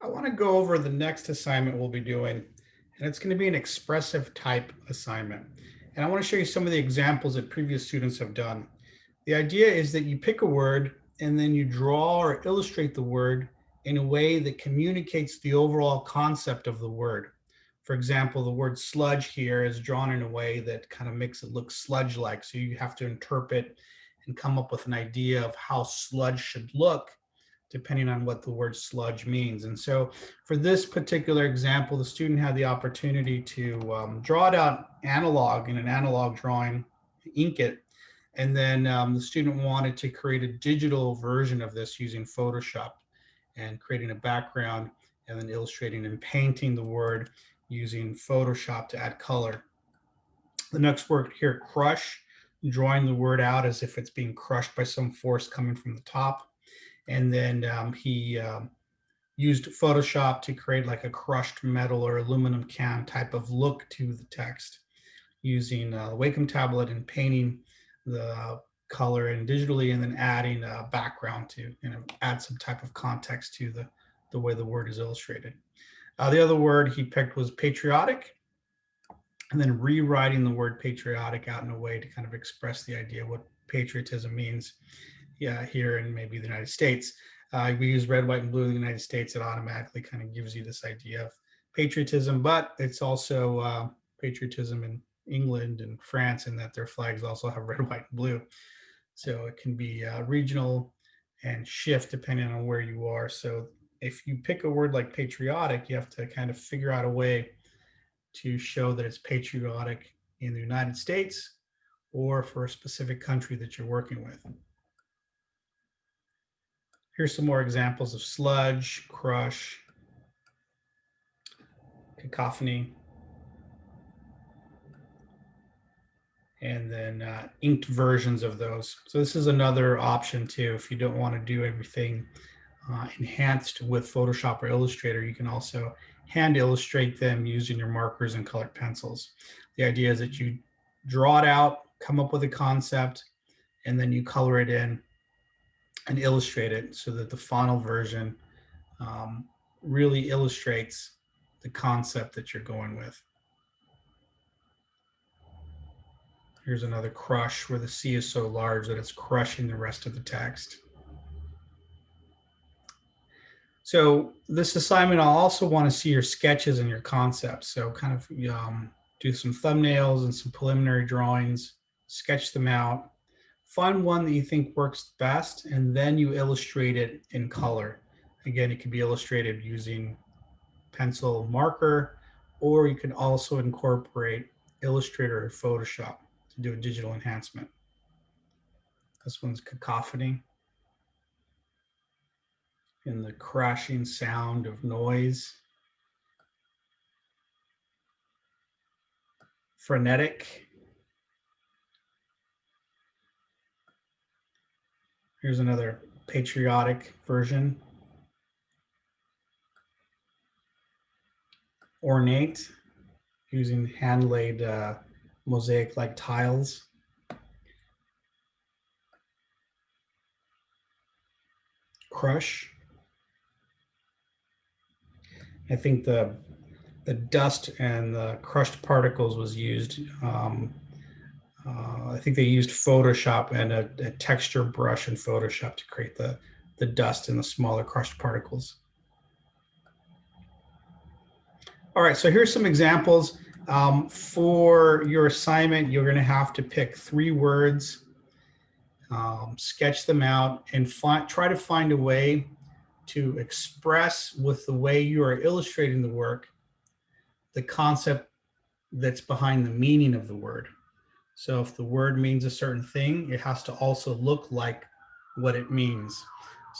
I want to go over the next assignment we'll be doing, and it's going to be an expressive type assignment. And I want to show you some of the examples that previous students have done. The idea is that you pick a word and then you draw or illustrate the word in a way that communicates the overall concept of the word. For example, the word sludge here is drawn in a way that kind of makes it look sludge-like. So you have to interpret and come up with an idea of how sludge should look depending on what the word sludge means. And so for this particular example, the student had the opportunity to draw it out analog in an analog drawing, ink it, and then the student wanted to create a digital version of this using Photoshop and creating a background and then illustrating and painting the word using Photoshop to add color. The next word here, crush, drawing the word out as if it's being crushed by some force coming from the top. And then he used Photoshop to create like a crushed metal or aluminum can type of look to the text using the Wacom tablet and painting the color and digitally, and then adding a background to add some type of context to the way the word is illustrated. The other word he picked was patriotic, and then rewriting the word patriotic out in a way to kind of express the idea of what patriotism means here in maybe the United States. We use red, white, and blue in the United States. It automatically kind of gives you this idea of patriotism, but it's also patriotism in England and France, in that their flags also have red, white, and blue. So it can be regional and shift depending on where you are. So if you pick a word like patriotic, you have to kind of figure out a way to show that it's patriotic in the United States or for a specific country that you're working with. Here's some more examples of sludge, crush, cacophony, and then inked versions of those. So this is another option too. If you don't want to do everything enhanced with Photoshop or Illustrator, you can also hand illustrate them using your markers and colored pencils. The idea is that you draw it out, come up with a concept, and then you color it in and illustrate it so that the final version really illustrates the concept that you're going with. Here's another crush where the C is so large that it's crushing the rest of the text. So this assignment, I'll also want to see your sketches and your concepts. So kind of do some thumbnails and some preliminary drawings, sketch them out, find one that you think works best, and then you illustrate it in color. Again, it can be illustrated using pencil marker, or you can also incorporate Illustrator or Photoshop to do a digital enhancement. This one's cacophony, and the crashing sound of noise. Frenetic. Here's another patriotic version. Ornate, using hand-laid mosaic-like tiles. Crush. I think the dust and the crushed particles was used. I think they used Photoshop and a texture brush in Photoshop to create the dust and the smaller crushed particles. All right, so here's some examples. For your assignment, you're going to have to pick 3 words, sketch them out, and try to find a way to express with the way you are illustrating the work, the concept that's behind the meaning of the word. So if the word means a certain thing, it has to also look like what it means.